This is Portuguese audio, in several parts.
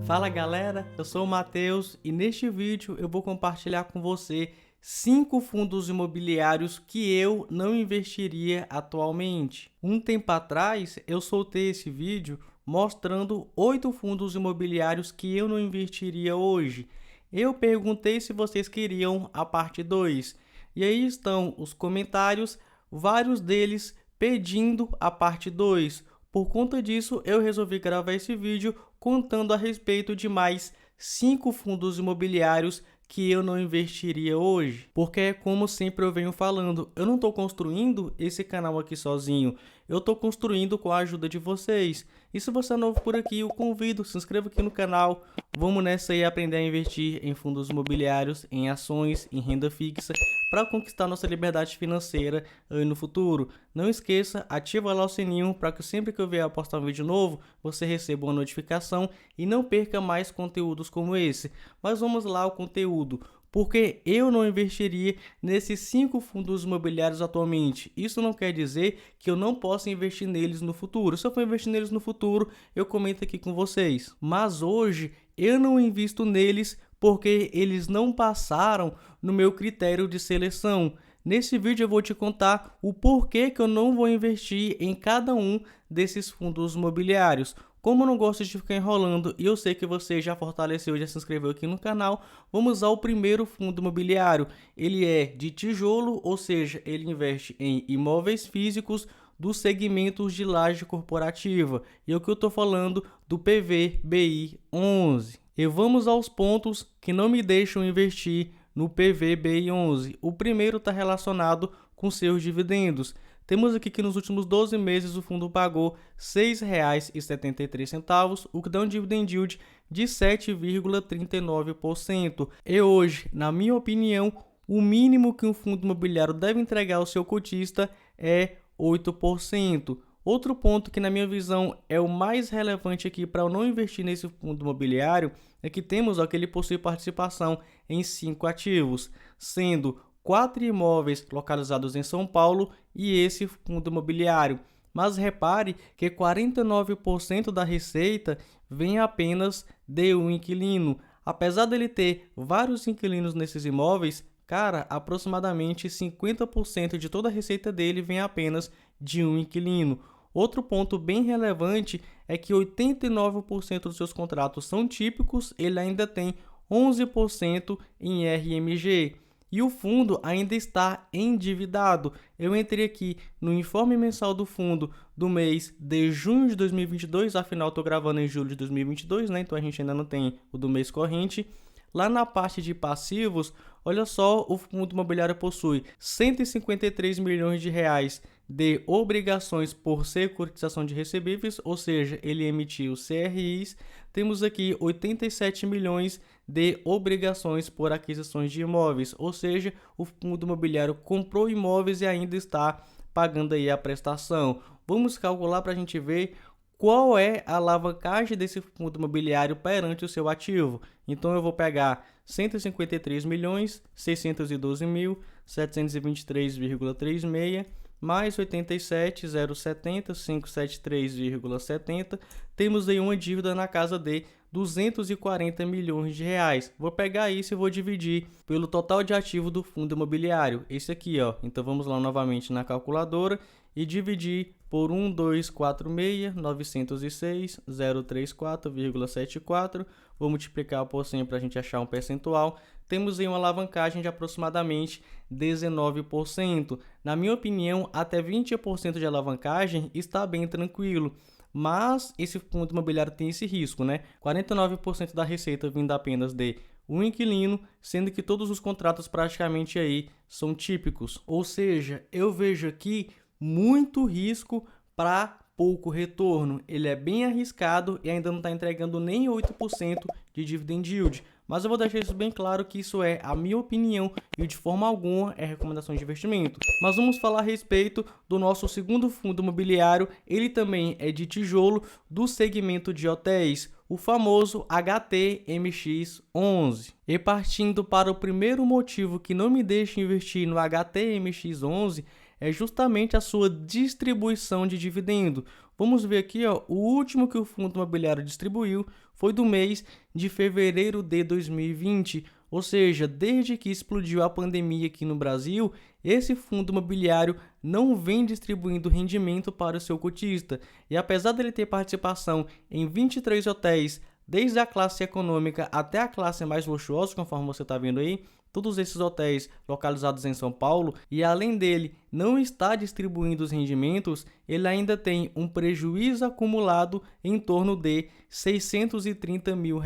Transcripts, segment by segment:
Fala galera, eu sou o Matheus e neste vídeo eu vou compartilhar com você 5 fundos imobiliários que eu não investiria atualmente. Um tempo atrás eu soltei esse vídeo mostrando 8 fundos imobiliários que eu não investiria hoje. Eu perguntei se vocês queriam a parte 2 e aí estão os comentários, vários deles pedindo a parte 2. Por conta disso, eu resolvi gravar esse vídeo contando a respeito de mais 5 fundos imobiliários que eu não investiria hoje. Porque, como sempre eu venho falando, eu não estou construindo esse canal aqui sozinho, eu estou construindo com a ajuda de vocês. E se você é novo por aqui, eu convido, se inscreva aqui no canal, vamos nessa aí aprender a investir em fundos imobiliários, em ações, em renda fixa, para conquistar nossa liberdade financeira aí no futuro. Não esqueça, ativa lá o sininho para que sempre que eu vier postar um vídeo novo, você receba uma notificação e não perca mais conteúdos como esse. Mas vamos lá ao conteúdo. Porque eu não investiria nesses 5 fundos imobiliários atualmente. Isso não quer dizer que eu não possa investir neles no futuro. Se eu for investir neles no futuro, eu comento aqui com vocês. Mas hoje eu não invisto neles porque eles não passaram no meu critério de seleção. Nesse vídeo eu vou te contar o porquê que eu não vou investir em cada um desses fundos imobiliários. Como eu não gosto de ficar enrolando e eu sei que você já fortaleceu e já se inscreveu aqui no canal, vamos ao primeiro fundo imobiliário. Ele é de tijolo, ou seja, ele investe em imóveis físicos dos segmentos de laje corporativa. E é o que eu estou falando do PVBI 11. E vamos aos pontos que não me deixam investir no PVBI 11. O primeiro está relacionado com seus dividendos. Temos aqui que nos últimos 12 meses o fundo pagou R$ 6,73, o que dá um dividend yield de 7,39%. E hoje, na minha opinião, o mínimo que um fundo imobiliário deve entregar ao seu cotista é 8%. Outro ponto que, na minha visão, é o mais relevante aqui para eu não investir nesse fundo imobiliário é que temos que ele possui participação em 5 ativos, sendo 4 imóveis localizados em São Paulo e esse fundo imobiliário. Mas repare que 49% da receita vem apenas de um inquilino. Apesar dele ter vários inquilinos nesses imóveis, cara, aproximadamente 50% de toda a receita dele vem apenas de um inquilino. Outro ponto bem relevante é que 89% dos seus contratos são típicos, ele ainda tem 11% em RMG. E o fundo ainda está endividado. Eu entrei aqui no informe mensal do fundo do mês de junho de 2022, afinal estou gravando em julho de 2022, né? Então a gente ainda não tem o do mês corrente. Lá na parte de passivos, olha só, o fundo imobiliário possui 153 milhões de reais de obrigações por securitização de recebíveis, ou seja, ele emitiu CRIs. Temos aqui 87 milhões de obrigações por aquisições de imóveis, ou seja, o fundo imobiliário comprou imóveis e ainda está pagando aí a prestação. Vamos calcular para a gente ver qual é a alavancagem desse fundo imobiliário perante o seu ativo. Então eu vou pegar 153 milhões 612 mil 723,36 mais 87.070 573,70, temos aí uma dívida na casa de 240 milhões de reais. Vou pegar isso e vou dividir pelo total de ativo do fundo imobiliário, esse aqui, ó. Então vamos lá novamente na calculadora e dividir por 1246.906.034,74. Vou multiplicar por 100 para a gente achar um percentual. Temos aí uma alavancagem de aproximadamente 19%. Na minha opinião, até 20% de alavancagem está bem tranquilo. Mas esse fundo imobiliário tem esse risco, né? 49% da receita vindo apenas de um inquilino, sendo que todos os contratos praticamente aí são típicos. Ou seja, eu vejo aqui muito risco para pouco retorno. Ele é bem arriscado e ainda não está entregando nem 8% de dividend yield. Mas eu vou deixar isso bem claro que isso é a minha opinião e de forma alguma é recomendação de investimento. Mas vamos falar a respeito do nosso segundo fundo imobiliário. Ele também é de tijolo do segmento de hotéis, o famoso HTMX11. E partindo para o primeiro motivo que não me deixa investir no HTMX11 é justamente a sua distribuição de dividendo. Vamos ver aqui, ó, o último que o fundo imobiliário distribuiu foi do mês de fevereiro de 2020, ou seja, desde que explodiu a pandemia aqui no Brasil, esse fundo imobiliário não vem distribuindo rendimento para o seu cotista. E apesar dele ter participação em 23 hotéis, desde a classe econômica até a classe mais luxuosa, conforme você está vendo aí, todos esses hotéis localizados em São Paulo, e além dele não estar distribuindo os rendimentos, ele ainda tem um prejuízo acumulado em torno de R$ 630 mil.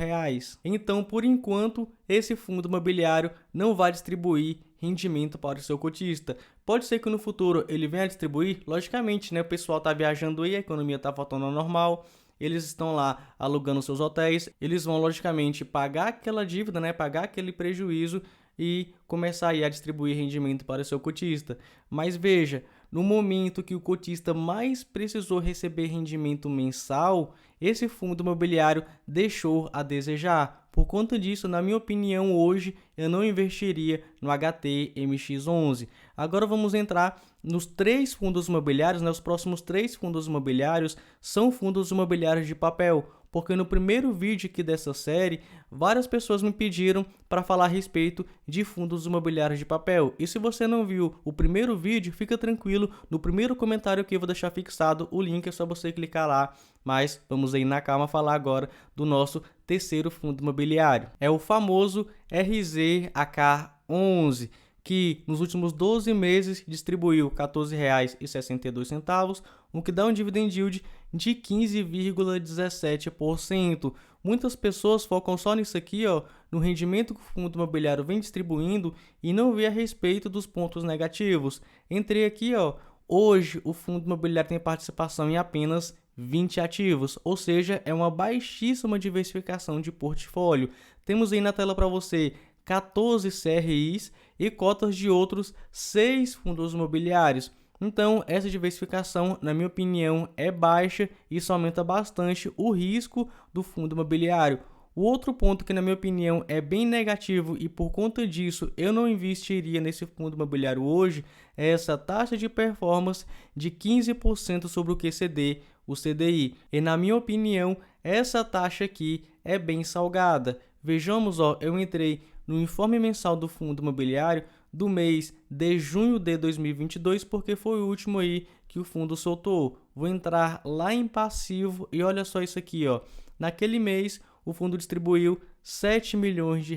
Então, por enquanto, esse fundo imobiliário não vai distribuir rendimento para o seu cotista. Pode ser que no futuro ele venha a distribuir, logicamente, né? O pessoal está viajando aí, a economia está voltando ao normal. Eles estão lá alugando seus hotéis, eles vão logicamente pagar aquela dívida, né? Pagar aquele prejuízo e começar aí a distribuir rendimento para o seu cotista. Mas veja, no momento que o cotista mais precisou receber rendimento mensal, esse fundo imobiliário deixou a desejar. Por conta disso, na minha opinião, hoje eu não investiria no HT-MX11. Agora vamos entrar nos 3 fundos imobiliários, né? Os próximos 3 fundos imobiliários são fundos imobiliários de papel, porque no primeiro vídeo aqui dessa série, várias pessoas me pediram para falar a respeito de fundos imobiliários de papel. E se você não viu o primeiro vídeo, fica tranquilo, no primeiro comentário aqui eu vou deixar fixado o link, é só você clicar lá. Mas vamos aí na calma falar agora do nosso terceiro fundo imobiliário. É o famoso RZAK11, que nos últimos 12 meses distribuiu R$ 14,62, o que dá um dividend yield de 15,17%. Muitas pessoas focam só nisso aqui, ó, no rendimento que o fundo imobiliário vem distribuindo e não vê a respeito dos pontos negativos. Entrei aqui, ó, hoje o fundo imobiliário tem participação em apenas 20 ativos, ou seja, é uma baixíssima diversificação de portfólio. Temos aí na tela para você 14 CRIs e cotas de outros 6 fundos imobiliários. Então, essa diversificação, na minha opinião, é baixa e isso aumenta bastante o risco do fundo imobiliário. O outro ponto que, na minha opinião, é bem negativo e por conta disso eu não investiria nesse fundo imobiliário hoje, é essa taxa de performance de 15% sobre o QCD, o CDI. E, na minha opinião, essa taxa aqui é bem salgada. Vejamos, ó, eu entrei no informe mensal do fundo imobiliário do mês de junho de 2022, porque foi o último aí que o fundo soltou. Vou entrar lá em passivo e olha só isso aqui, ó. Naquele mês, o fundo distribuiu R$ 7 milhões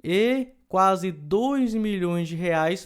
e quase R$ 2 milhões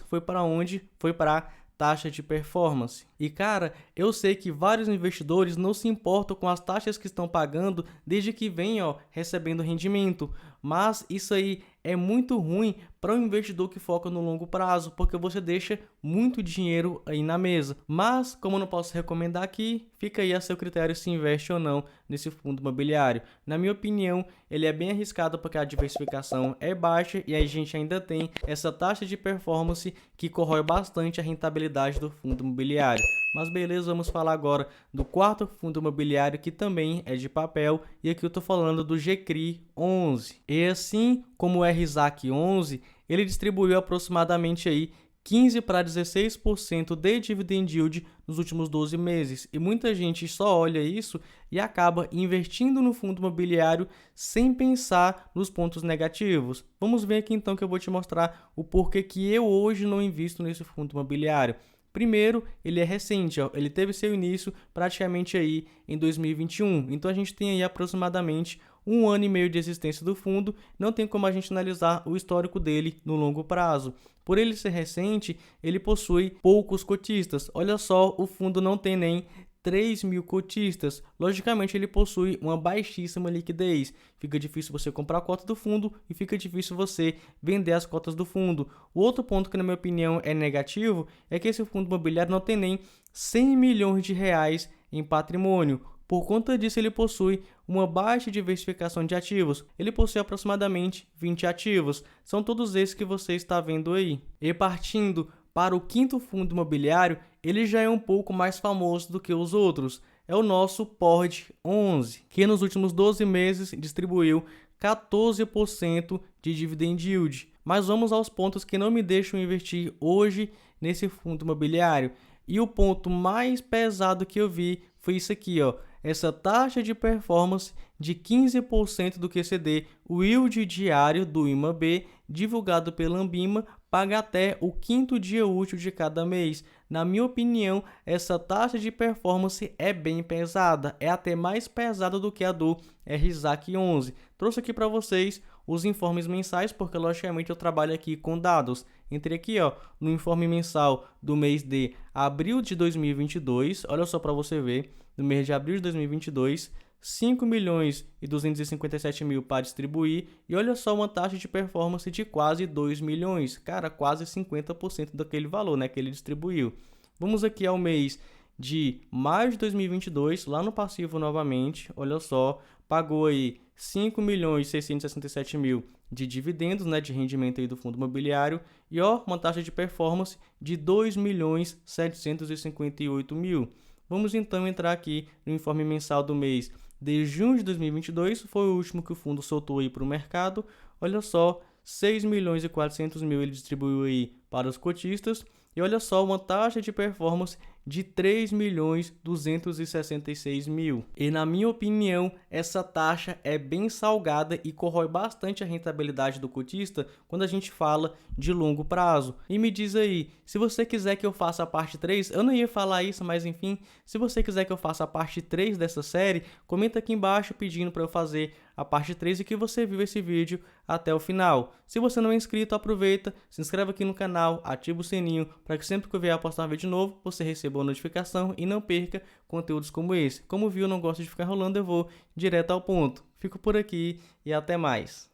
foi para onde? Foi para taxa de performance. E cara, eu sei que vários investidores não se importam com as taxas que estão pagando desde que vem, ó, recebendo rendimento, mas isso aí é muito ruim para um investidor que foca no longo prazo, porque você deixa muito dinheiro aí na mesa. Mas, como eu não posso recomendar aqui, fica aí a seu critério se investe ou não nesse fundo imobiliário. Na minha opinião, ele é bem arriscado porque a diversificação é baixa e a gente ainda tem essa taxa de performance que corrói bastante a rentabilidade do fundo imobiliário. Mas beleza, vamos falar agora do quarto fundo imobiliário que também é de papel e aqui eu estou falando do GCRI 11. E assim como o RZAC 11, ele distribuiu aproximadamente aí 15 para 16% de dividend yield nos últimos 12 meses. E muita gente só olha isso e acaba investindo no fundo imobiliário sem pensar nos pontos negativos. Vamos ver aqui então que eu vou te mostrar o porquê que eu hoje não invisto nesse fundo imobiliário. Primeiro, ele é recente, ó, ele teve seu início praticamente aí em 2021, então a gente tem aí aproximadamente 1 ano e meio de existência do fundo, não tem como a gente analisar o histórico dele no longo prazo. Por ele ser recente, ele possui poucos cotistas, olha só, o fundo não tem nem 3 mil cotistas, logicamente ele possui uma baixíssima liquidez, fica difícil você comprar a cota do fundo e fica difícil você vender as cotas do fundo. O outro ponto que na minha opinião é negativo é que esse fundo imobiliário não tem nem 100 milhões de reais em patrimônio. Por conta disso, ele possui uma baixa diversificação de ativos. Ele possui aproximadamente 20 ativos. São todos esses que você está vendo aí. E partindo para o quinto fundo imobiliário, ele já é um pouco mais famoso do que os outros. É o nosso PORD 11, que nos últimos 12 meses distribuiu 14% de dividend yield. Mas vamos aos pontos que não me deixam investir hoje nesse fundo imobiliário. E o ponto mais pesado que eu vi foi isso aqui, ó. Essa taxa de performance de 15% do QCD, o yield diário do IMAB, divulgado pela Ambima, paga até o 5º dia útil de cada mês. Na minha opinião, essa taxa de performance é bem pesada, é até mais pesada do que a do RSAC 11. Trouxe aqui para vocês os informes mensais, porque logicamente eu trabalho aqui com dados. Entrei aqui, ó, no informe mensal do mês de abril de 2022, olha só para você ver, no mês de abril de 2022, 5.257.000 para distribuir, e olha só uma taxa de performance de quase 2 milhões, cara, quase 50% daquele valor, né, que ele distribuiu. Vamos aqui ao mês de maio de 2022, lá no passivo novamente, olha só, pagou aí 5.667.000 de dividendos, né, de rendimento aí do fundo imobiliário, e ó, uma taxa de performance de 2.758.000. Vamos então entrar aqui no informe mensal do mês de junho de 2022, foi o último que o fundo soltou aí para o mercado. Olha só, 6.400.000 ele distribuiu aí para os cotistas. E olha só, uma taxa de performance de 3.266.000. E na minha opinião, essa taxa é bem salgada e corrói bastante a rentabilidade do cotista quando a gente fala de longo prazo. E me diz aí, se você quiser que eu faça a parte 3, eu não ia falar isso, mas enfim, se você quiser que eu faça a parte 3 dessa série, comenta aqui embaixo pedindo para eu fazer a parte 3 e que você viu esse vídeo até o final. Se você não é inscrito, aproveita, se inscreve aqui no canal, ativa o sininho para que sempre que eu vier postar um vídeo novo, você receba uma notificação e não perca conteúdos como esse. Como viu, eu não gosto de ficar rolando, eu vou direto ao ponto. Fico por aqui e até mais.